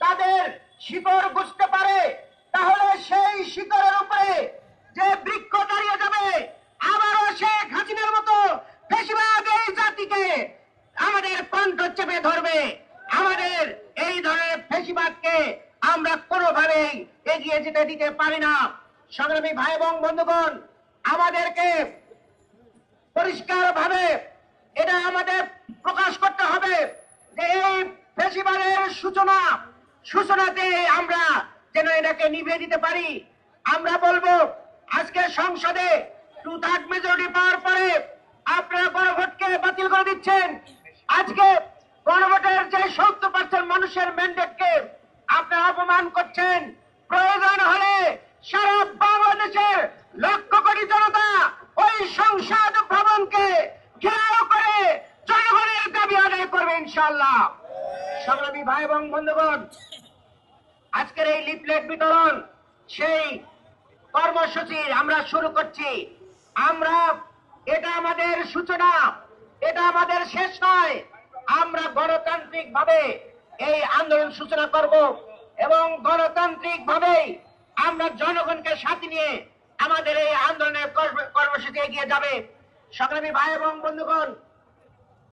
তাদের শিকড় বুঝতে পারে, তাহলে সেই শিকড়ের উপরে যে বৃক্ষ দাঁড়িয়ে যাবে, আবারও শেখ হাসিনার মতো ফ্যাসিবাদ এই জাতিকে আমাদের কণ্ঠ চেপে ধরবে। আমাদের এই ধরনের ফ্যাসিবাদকে আমরা কোনোভাবেই এগিয়ে যেতে দিতে পারি না। সংগ্রামী ভাই এবং বন্ধুগণ, আমাদেরকে পরিষ্কার ভাবে এটা আমাদের প্রকাশ করতে হবে যে এই ফ্যাসিবাদের সূচনাতে আমরা যেন এটাকে নিভিয়ে দিতে পারি। আমরা বলবো আজকে সংসদে 2/3 মেজরিটি পাওয়ার পরে আপনারা গণভোটকে বাতিল করে দিচ্ছেন। আজকে গণভোটের যে 70% মানুষের ম্যান্ডেটকে আপনারা অপমান করছেন। প্রয়োজন হলে সারা বাংলাদেশের লক্ষ কোটি জনতা ওই সংসদ ভবনকে ঘেরাও করে জনগণের দাবি আদায় করবে ইনশাআল্লাহ। সংগ্রামী ভাই এবং বন্ধুগণ, আজকের এই লিফলেট বিতরণ সেই কর্মসূচি আমরা শুরু করছি। এটা আমাদের সূচনা, এটা আমাদের শেষ নয়। আমরা গণতান্ত্রিক ভাবে এই আন্দোলন সূচনা করব এবং গণতান্ত্রিক ভাবে আমরা জনগণকে সাথে নিয়ে আমাদের এই আন্দোলনের কর্মসূচি এগিয়ে যাবে। সংগ্রামী ভাই এবং বন্ধুগণ,